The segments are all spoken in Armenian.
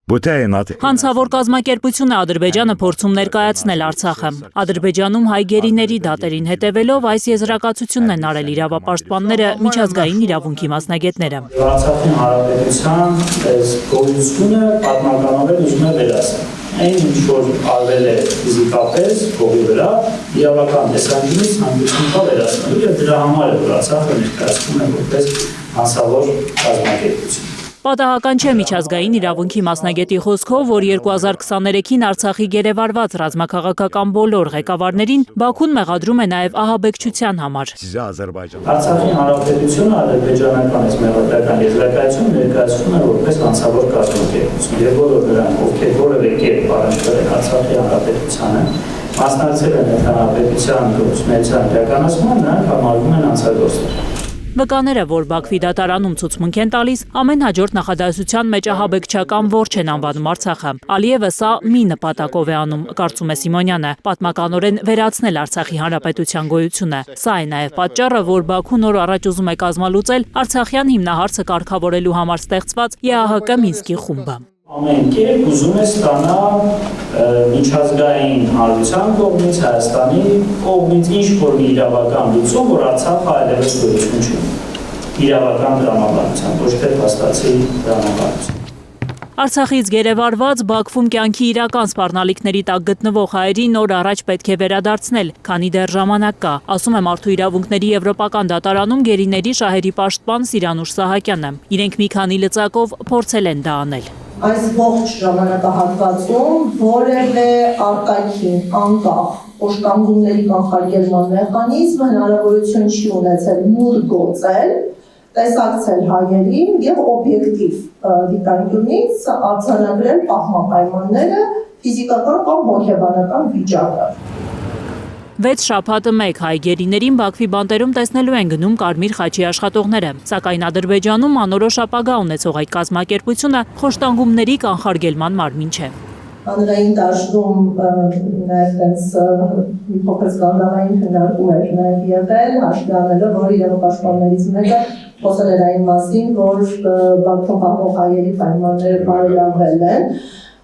Հանցավոր կազմակերպություն է Ադրբեջանը փորձում ներկայացնել Արցախը։ Ադրբեջանում հայ գերիների դատերին հետևելով այս եզրակացությունն են արել իրավապաշտպանները, միջազգային իրավունքի մասնագետները։ Արցախի հանրապետության այս գոյությունը պատմականորեն ուզում է վերացնել։ Այն ինչ որ արվել է ֆիզիկապես փողի վրա, իրավական տեսանկյունից հանգեցնում է վերացնելու եւ դրա համար է որ Արցախը ներկայացվում է որպես հանցավոր կազմակերպություն։ Պատահական չէ միջազգային իրավունքի մասնագետի խոսքով, որ 2023-ին Արցախի գերեվարված ռազմաքաղաքական բոլոր ղեկավարներին Բաքուն մեղադրում է նաև ահաբեկչության համար։ Արցախի հանրապետությունը ադրբեջանական մեղադրական եզրակացություն ներկայացնում է որպես հանցավոր կազմակերպություն եւ բոլոր նրանք, ովքեր որևէ կերպ առնչվել են Արցախի հանրապետությանը, մասնակցել են հանրապետության գործունեության իրականացմանը, նրանք համարվում են հանցագործներ։ Վկաները, որ Բաքվի դատարանում ցուցմունք են տալիս, ամեն հաջորդ նախադասության մեջ ահաբեկչական որջ են անվանում Արցախը։ Ալիևը սա մի նպատակով է անում, կարծում է Սիմոնյանը, պատմականորեն վերացնել Արցախի հանրապետության գոյությունը։ Սա է նաև պատճառը, որ Բաքուն օր առաջ ուզում է կազմալուծել Արցախյան հիմնահարցը կարգավորելու համար ստեղծված ԵԱՀԿ Մինսկի խումբը։ Ամեն կերպ ուզում է ստանալ միջազգային հանրության կողմից, Հայաստանի կողմից ինչ-որ մի իրավական լուծում, որ Արցախը այլևս գոյություն չունի։ Իրավական տրամաբանությամբ, ոչ թե փաստացի տրամաբանությամբ։ Արցախից գերեվարված Բաքվում կյանքի իրական սպառնալիքների տակ գտնվող հայերին օր առաջ պետք է վերադարձնել, քանի դեռ ժամանակ կա, ասում է Մարդու իրավունքների եվրոպական դատարանում գերիների շահերի պաշտպան Սիրանուշ Սահակյանը։ Իրենք մի քանի լծակով փորձել են դա անել։ Այս ողջ ժամանակահատվածում որևէ արտաքին անկախ օժկանգումների կանխարգելման մեխանիզմ հնարավորություն չի ունեցել մուտք գործել, տեսակցել հայերին եւ օբյեկտիվ դիտանկյունից արձանագրել պահպանպայմանները, ֆիզիկական կամ հոգեբանական վիճակը։ 6 շաբաթը մեկ հայ գերիներին Բաքվի բանտերում տեսնելու են գնում Կարմիր խաչի աշխատողները, սակայն Ադրբեջանում անորոշ ապագա ունեցող այդ կազմակերպությունը խոշտանգումների կանխարգելման մարմին չէ։ Հանրային դաշտում ներկայիս մի փոքր սկանդալային հնարքում էր նաև եղել, հաշվի առնելով, որ իրավապաշտպաններից մեկը խոսել էր այն մասին, որ Բաքվում ապահով հայերի պայմանները բարելավել են։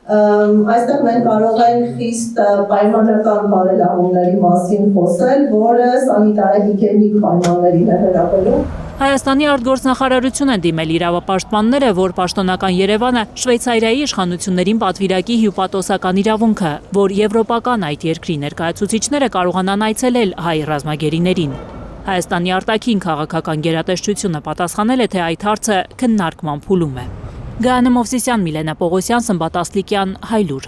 Այստեղ մենք կարող ենք խիստ պայմանական բարելավումների մասին խոսել, որը սանիտարահիգիենիկ պայմաններին է վերաբերում։ Հայաստանի արտգործնախարարություն են դիմել իրավապաշտպանները, որ պաշտոնական Երևանը Շվեյցարիայի իշխանություններին պատվիրակի հյուպատոսական իրավունքը, որ եվրոպական այդ երկրի ներկայացուցիչները կարողանան այցելել հայ ռազմագերիներին։ Հայաստանի արտաքին քաղաքական գերատեսչությունը պատասխանել է, թե այդ հարցը քննարկման փուլում է։ Գայանե Մովսիսյան, Միլենա Պողոսյան, Սմբատ Ասլիկյան, Հայլուր։